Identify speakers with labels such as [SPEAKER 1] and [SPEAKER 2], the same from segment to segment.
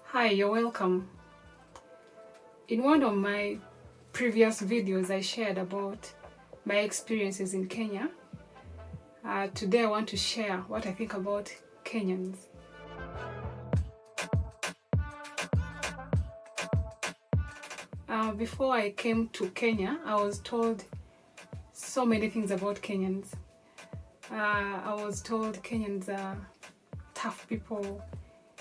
[SPEAKER 1] Hi, you're welcome. In one of my previous videos, I shared about my experiences in Kenya. Today I want to share what I think about Kenyans. Before I came to Kenya, I was told so many things about Kenyans. I was told Kenyans are tough people,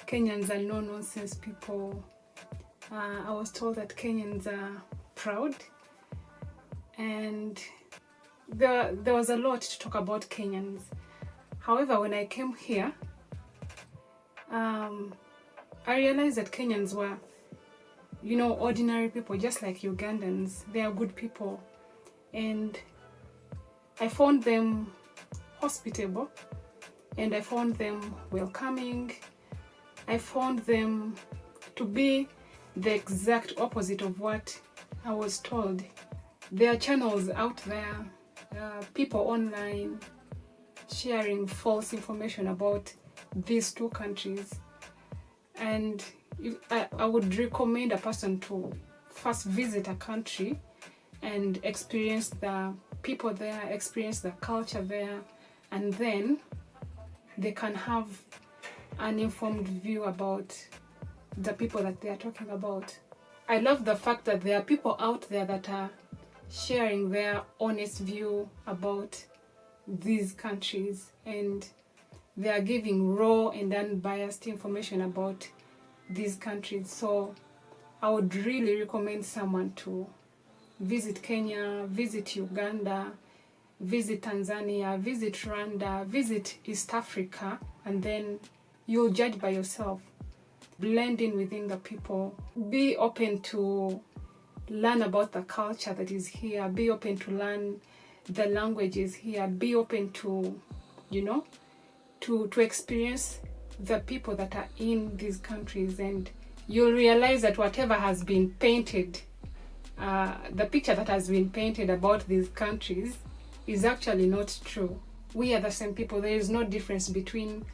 [SPEAKER 1] Kenyans are no-nonsense people. I was told that Kenyans are proud, and there was a lot to talk about Kenyans. However, when I came here, I realized that Kenyans were, ordinary people, just like Ugandans. They are good people, and I found them hospitable, and I found them welcoming. I found them to be the exact opposite of what I was told. There are channels out there, people online sharing false information about these two countries, and I would recommend a person to first visit a country and experience the people there, experience the culture there, and then they can have an informed view about the people that they are talking about. I love the fact that there are people out there that are sharing their honest view about these countries, and they are giving raw and unbiased information about these countries. So I would really recommend someone to visit Kenya, visit Uganda, visit Tanzania, visit Rwanda, visit East Africa, and then you'll judge by yourself. Blend in within the people. Be open to learn about the culture that is here. Be open to learn the languages here. Be open to, to experience the people that are in these countries, and you'll realize that whatever has been painted, the picture that has been painted about these countries is actually not true. We are the same people. There is no difference between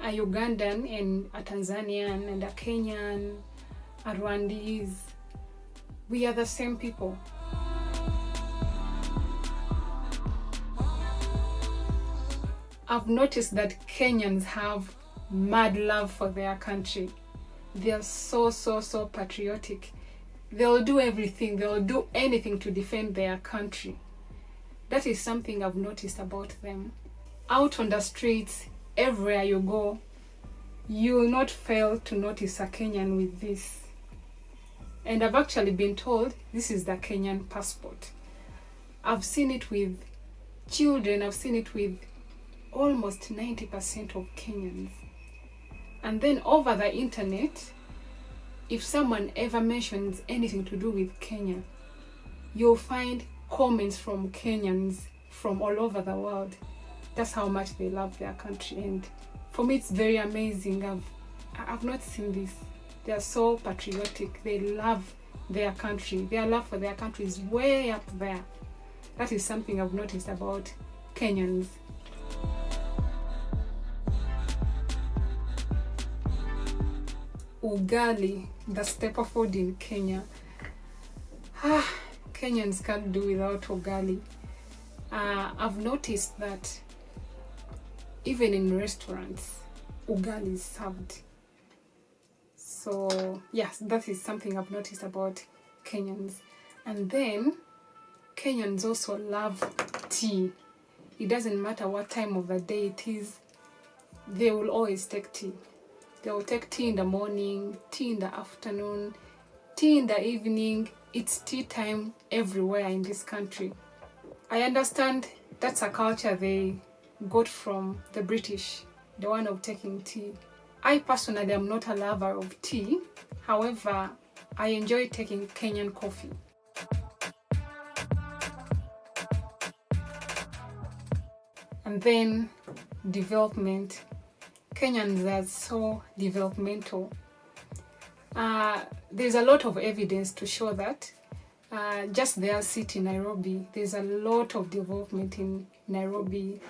[SPEAKER 1] a Ugandan and a Tanzanian and a Kenyan, a Rwandese. We are the same people. I've noticed that Kenyans have mad love for their country. They are so patriotic. They'll do everything, they'll do anything to defend their country. That is something I've noticed about them. Out on the streets, everywhere you go, you will not fail to notice a Kenyan with this. And I've actually been told this is the Kenyan passport. I've seen it with children, I've seen it with almost 90% of Kenyans. And then over the internet, if someone ever mentions anything to do with Kenya, you'll find comments from Kenyans from all over the world. That's how much they love their country, and for me it's very amazing. I've not seen this. They are so patriotic. They love their country. Their love for their country is way up there. That is something I've noticed about Kenyans. Ugali, the staple food in Kenya. Kenyans can't do without ugali. I've noticed that even in restaurants, ugali is served. So yes, that is something I've noticed about Kenyans. And then Kenyans also love tea. It doesn't matter what time of the day it is, they will always take tea. They will take tea in the morning, tea in the afternoon, tea in the evening. It's tea time everywhere in this country. I understand that's a culture they got from the British, the one of taking tea. I personally am not a lover of tea. However, I enjoy taking Kenyan coffee. And then development. Kenyans are so developmental. There's a lot of evidence to show that. Just their city, Nairobi, there's a lot of development in Nairobi.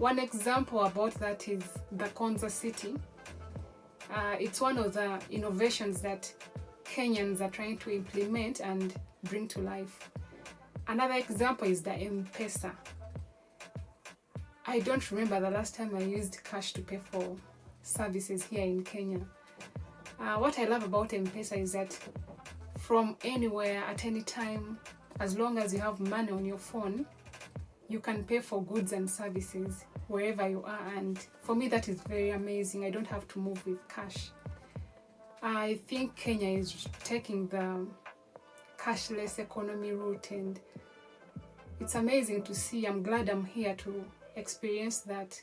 [SPEAKER 1] One example about that is the Konza City. It's one of the innovations that Kenyans are trying to implement and bring to life. Another example is the M-Pesa. I don't remember the last time I used cash to pay for services here in Kenya. What I love about M-Pesa is that from anywhere, at any time, as long as you have money on your phone, you can pay for goods and services wherever you are, and for me that is very amazing. I don't have to move with cash. I think Kenya is taking the cashless economy route, and it's amazing to see. I'm glad I'm here to experience that.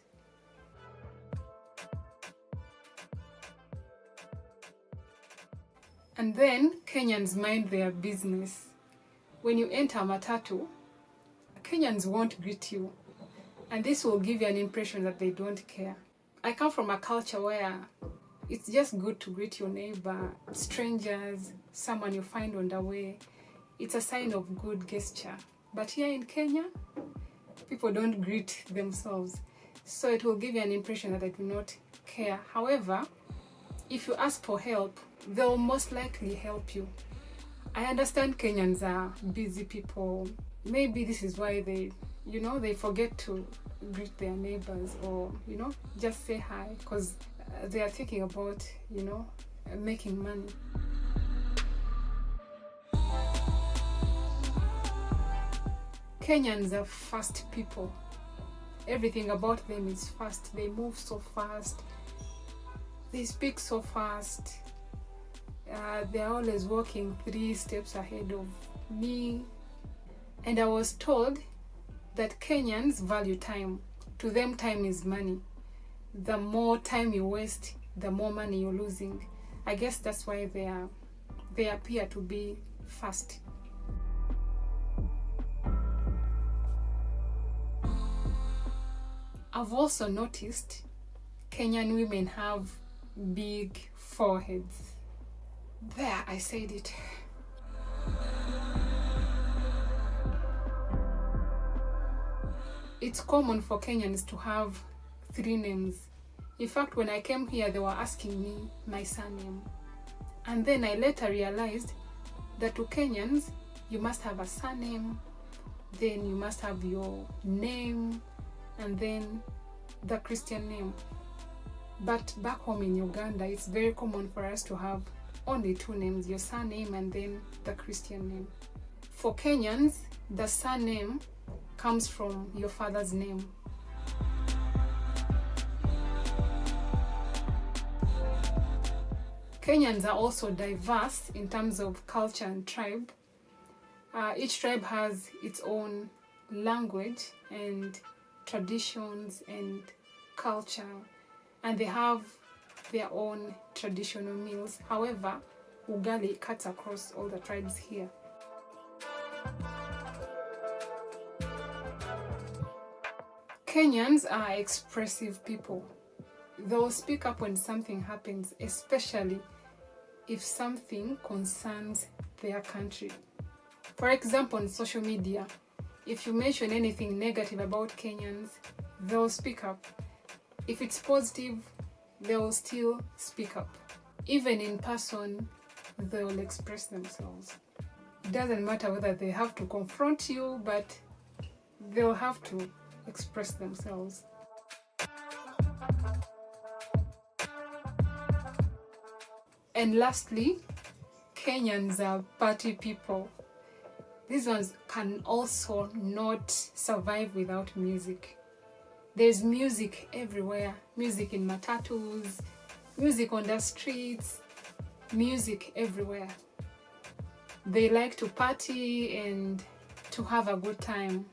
[SPEAKER 1] And then Kenyans mind their business. When you enter matatu, Kenyans won't greet you, and this will give you an impression that they don't care. I come from a culture where it's just good to greet your neighbor, strangers, someone you find on the way. It's a sign of good gesture. But here in Kenya, people don't greet themselves, so it will give you an impression that they do not care. However, if you ask for help, they'll most likely help you. I understand Kenyans are busy people. Maybe this is why they forget to greet their neighbors, or just say hi, because they are thinking about making money. Kenyans are fast people. Everything about them is fast. They move so fast. They speak so fast. They're always walking 3 steps ahead of me. And I was told that Kenyans value time. To them, time is money. The more time you waste, the more money you're losing. I guess that's why they appear to be fast. I've also noticed Kenyan women have big foreheads. There, I said it. It's common for Kenyans to have 3 names. In fact, when I came here, they were asking me my surname. And then I later realized that to Kenyans, you must have a surname, then you must have your name, and then the Christian name. But back home in Uganda, it's very common for us to have only 2 names, your surname and then the Christian name. For Kenyans, the surname comes from your father's name. Kenyans are also diverse in terms of culture and tribe. Each tribe has its own language and traditions and culture, and they have their own traditional meals. However, ugali cuts across all the tribes here. Kenyans are expressive people. They'll speak up when something happens, especially if something concerns their country. For example, on social media, if you mention anything negative about Kenyans, they'll speak up. If it's positive, they'll still speak up. Even in person, they'll express themselves. It doesn't matter whether they have to confront you, but they'll have to express themselves. And lastly, Kenyans are party people. These ones can also not survive without music. There's music everywhere. Music in matatus, music on the streets, music everywhere. They like to party and to have a good time.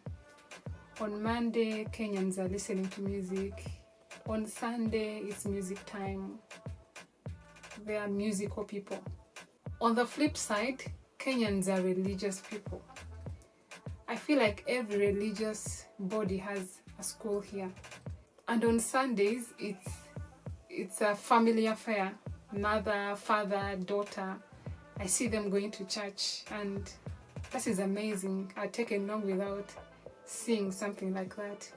[SPEAKER 1] On Monday, Kenyans are listening to music. On Sunday, it's music time. They are musical people. On the flip side, Kenyans are religious people. I feel like every religious body has a school here. And on Sundays, it's a family affair. Mother, father, daughter. I see them going to church, and that is amazing. I've taken long without seeing something like that.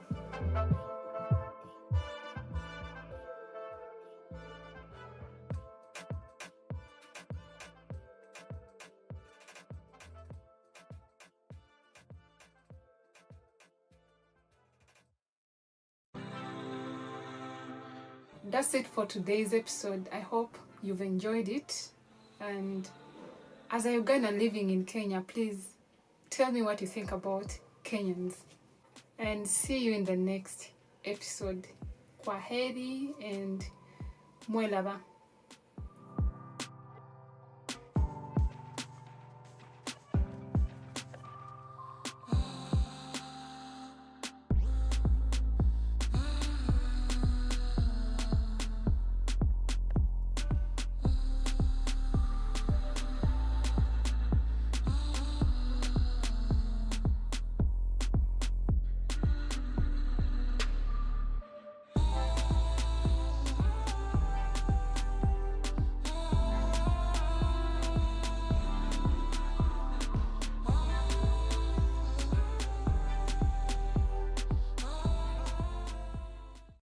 [SPEAKER 1] that's it for today's episode. I hope you've enjoyed it. And as a Ugandan living in Kenya, please tell me what you think about Kenyans. And see you in the next episode. Kwaheri and mwelaba.